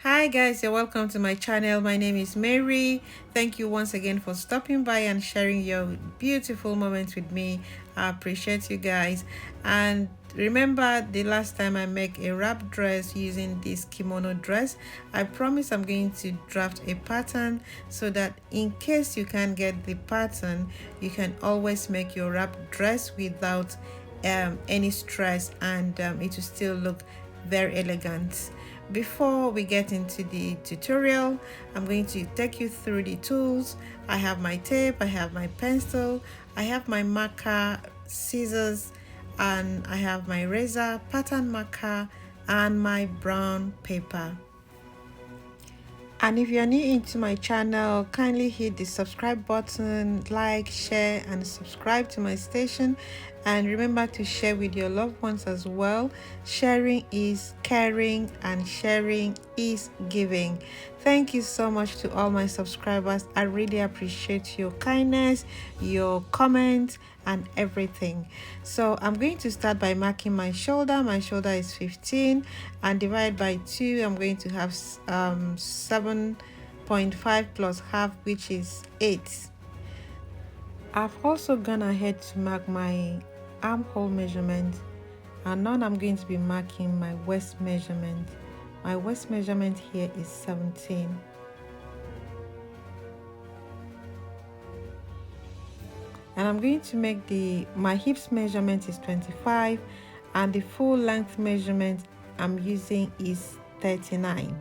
Hi guys, you're welcome to my channel. My name is Mary. Thank you once again for stopping by and sharing your beautiful moments with me. I appreciate you guys. And remember the last time I make a wrap dress using this kimono dress, I promise I'm going to draft a pattern so that in case you can't get the pattern, you can always make your wrap dress without any stress, and it will still look very elegant. Before we get into the tutorial, I'm going to take you through the tools. I have my tape, I have my pencil, I have my marker, scissors, and I have my razor, pattern marker, and my brown paper. And if you're new into my channel, kindly hit the subscribe button, like, share, and subscribe to my station. And remember to share with your loved ones as well. Sharing is caring and sharing is giving. Thank you so much to all my subscribers. I really appreciate your kindness, your comments, and everything. So I'm going to start by marking my shoulder. My shoulder is 15 and divide by 2. I'm going to have 7.5 plus half, which is 8. I've also gone ahead to mark my armhole measurement, and now I'm going to be marking my waist measurement. My waist measurement here is 17. And I'm going to make my hips measurement is 25, and the full length measurement I'm using is 39.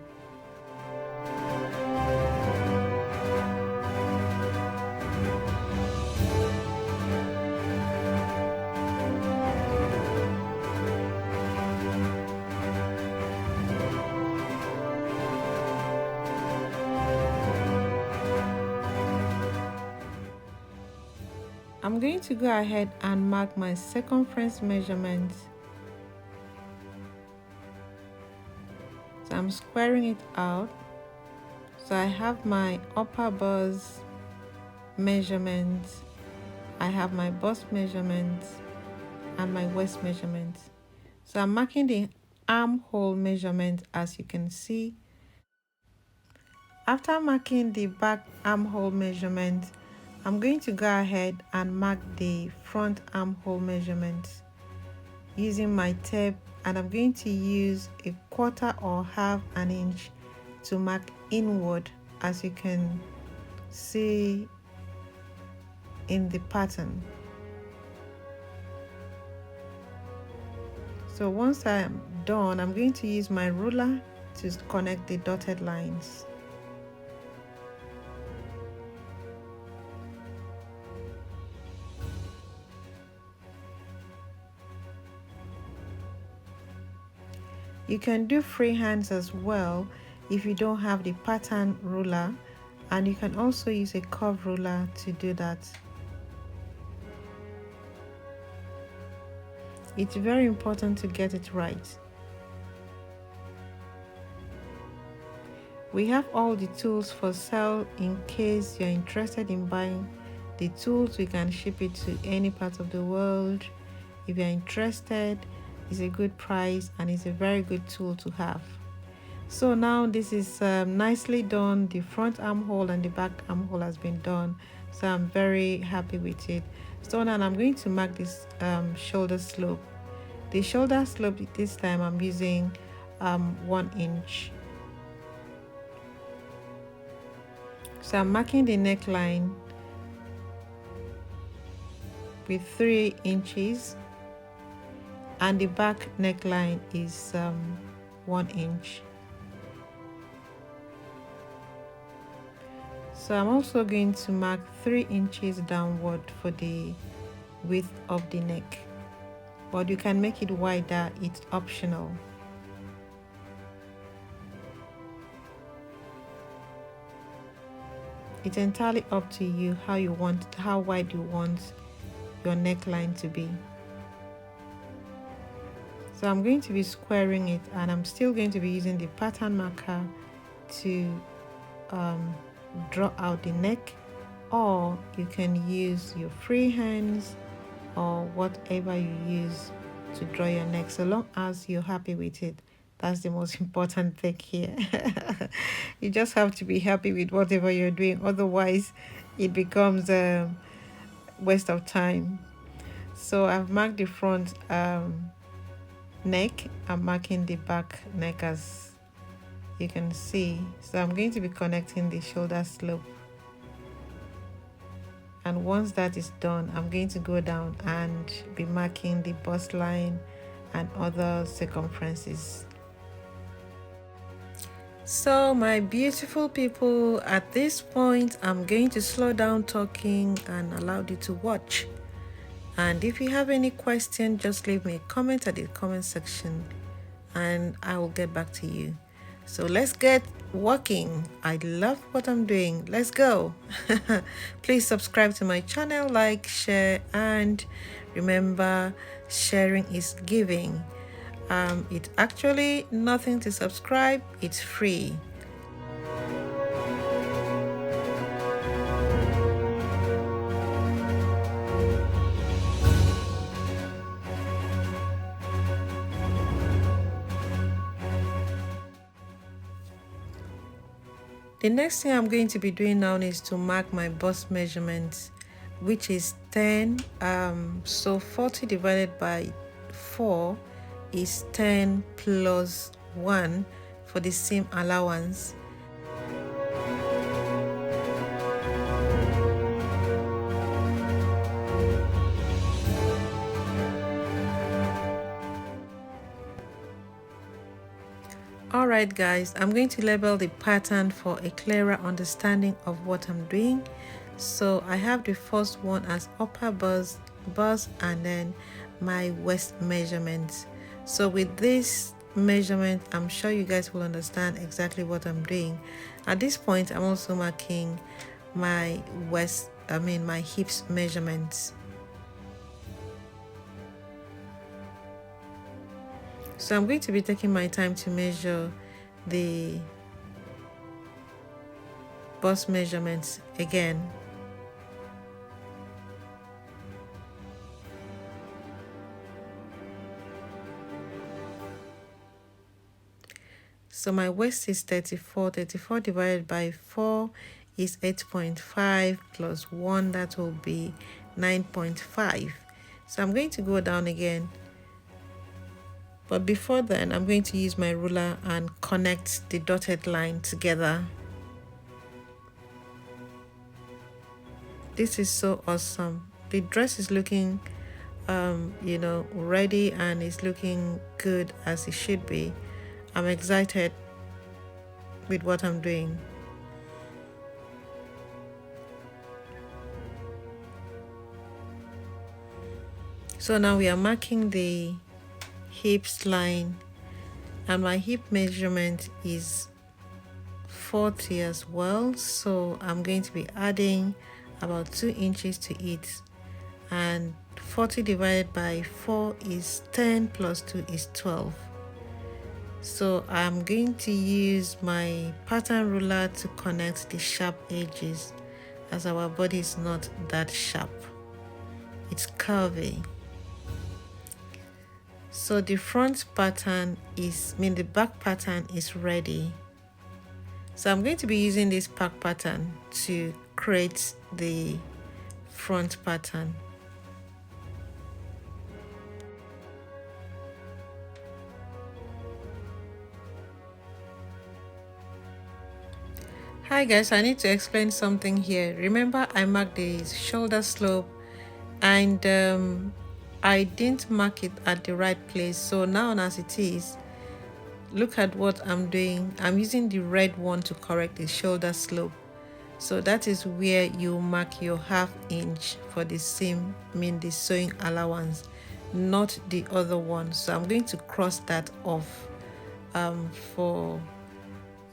I'm going to go ahead and mark my circumference measurement. So I'm squaring it out. So I have my upper bust measurement, I have my bust measurement, and my waist measurement. So I'm marking the armhole measurement, as you can see. After marking the back armhole measurement, I'm going to go ahead and mark the front armhole measurement using my tape, and I'm going to use a quarter or half an inch to mark inward, as you can see in the pattern. So once I'm done, I'm going to use my ruler to connect the dotted lines. You can do freehands as well if you don't have the pattern ruler, and you can also use a curve ruler to do that. It's very important to get it right. We have all the tools for sale. In case you're interested in buying the tools, we can ship it to any part of the world. If you're interested, it's a good price and it's a very good tool to have. So now this is nicely done. The front armhole and the back armhole has been done, so I'm very happy with it. So now I'm going to mark this shoulder slope. The shoulder slope this time I'm using 1 inch. So I'm marking the neckline with 3 inches, and the back neckline is 1 inch. So I'm also going to mark 3 inches downward for the width of the neck, but you can make it wider, it's optional. It's entirely up to you how wide you want your neckline to be. So I'm going to be squaring it, and I'm still going to be using the pattern marker to draw out the neck, or you can use your free hands or whatever you use to draw your neck, so long as you're happy with it. That's the most important thing here. You just have to be happy with whatever you're doing, otherwise it becomes a waste of time. So I've marked the front neck. I'm marking the back neck, as you can see. So I'm going to be connecting the shoulder slope, and once that is done, I'm going to go down and be marking the bust line and other circumferences. So my beautiful people, at this point I'm going to slow down talking and allow you to watch. And if you have any question, just leave me a comment at the comment section and I will get back to you. So let's get working. I love what I'm doing. Let's go. Please subscribe to my channel, like, share, and remember, sharing is giving. It's actually nothing to subscribe. It's free. The next thing I'm going to be doing now is to mark my bust measurements, which is 10. So 40 divided by 4 is 10 plus 1 for the seam allowance. Alright guys, I'm going to label the pattern for a clearer understanding of what I'm doing. So I have the first one as upper bust, and then my waist measurements. So with this measurement, I'm sure you guys will understand exactly what I'm doing. At this point, I'm also marking my my hips measurements. So I'm going to be taking my time to measure the bust measurements again. So my waist is 34. 34 divided by 4 is 8.5 plus 1, that will be 9.5. So I'm going to go down again. But before then, I'm going to use my ruler and connect the dotted line together. This is so awesome. The dress is looking, ready, and it's looking good as it should be. I'm excited with what I'm doing. So now we are marking the hips line, and my hip measurement is 40 as well, so I'm going to be adding about 2 inches to it, and 40 divided by 4 is 10 plus 2 is 12. So I'm going to use my pattern ruler to connect the sharp edges, as our body is not that sharp, it's curvy. So the front pattern the back pattern is ready. So I'm going to be using this back pattern to create the front pattern. Hi guys, I need to explain something here. Remember, I marked the shoulder slope, and I didn't mark it at the right place. So now as it is, look at what I'm doing. I'm using the red one to correct the shoulder slope. So that is where you mark your ½ inch for the seam, the sewing allowance, not the other one. So I'm going to cross that off for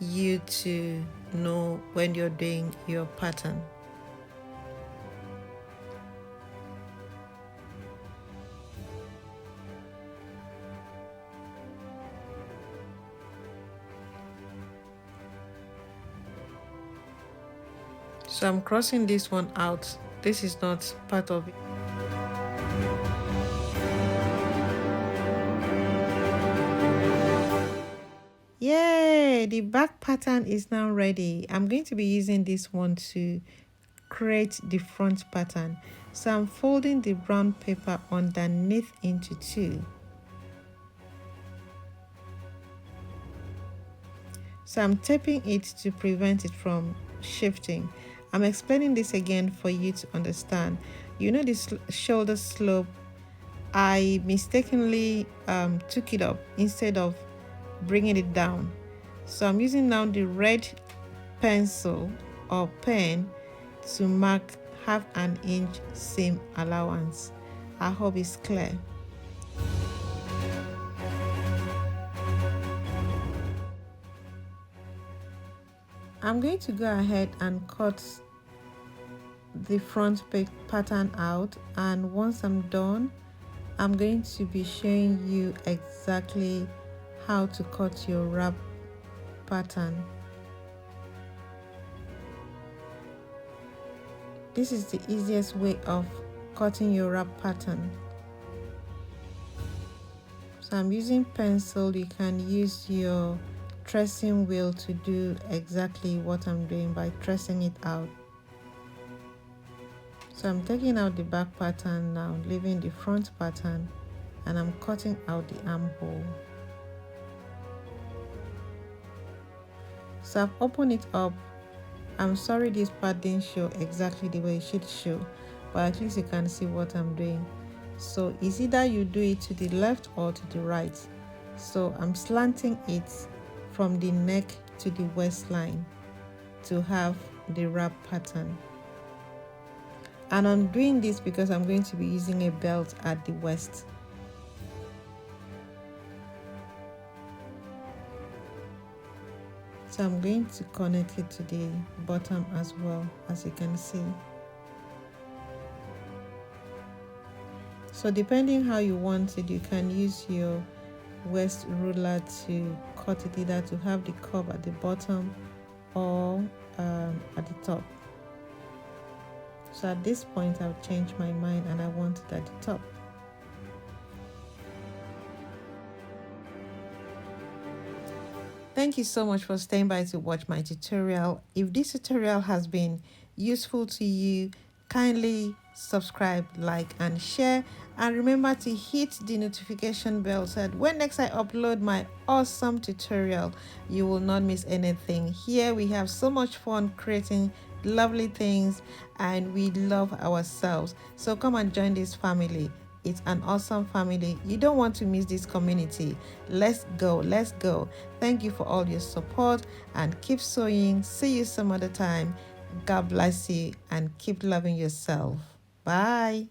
you to know when you're doing your pattern. So I'm crossing this one out. This is not part of it. Yay, the back pattern is now ready. I'm going to be using this one to create the front pattern. So I'm folding the brown paper underneath into two. So I'm taping it to prevent it from shifting. I'm explaining this again for you to understand. You know this shoulder slope, I mistakenly took it up instead of bringing it down. So I'm using now the red pencil or pen to mark half an inch seam allowance. I hope it's clear. I'm going to go ahead and cut the front pattern out, and once I'm done, I'm going to be showing you exactly how to cut your wrap pattern. This is the easiest way of cutting your wrap pattern. So I'm using pencil. You can use your tracing wheel to do exactly what I'm doing by tracing it out. So I'm taking out the back pattern now, leaving the front pattern, and I'm cutting out the armhole. So I've opened it up. I'm sorry this part didn't show exactly the way it should show, but at least you can see what I'm doing. So it's either you do it to the left or to the right. So I'm slanting it from the neck to the waistline to have the wrap pattern. And I'm doing this because I'm going to be using a belt at the waist. So I'm going to connect it to the bottom as well, as you can see. So depending how you want it, you can use your waist ruler to cut it, either to have the curve at the bottom or at the top. So at this point, I've changed my mind and I want it at the top. Thank you so much for staying by to watch my tutorial. If this tutorial has been useful to you, kindly subscribe, like, and share. And remember to hit the notification bell so that when next I upload my awesome tutorial, you will not miss anything. Here we have so much fun creating lovely things and we love ourselves. So come and join this family. It's an awesome family. You don't want to miss this community. Let's go. Let's go. Thank you for all your support and keep sewing. See you some other time. God bless you and keep loving yourself. Bye.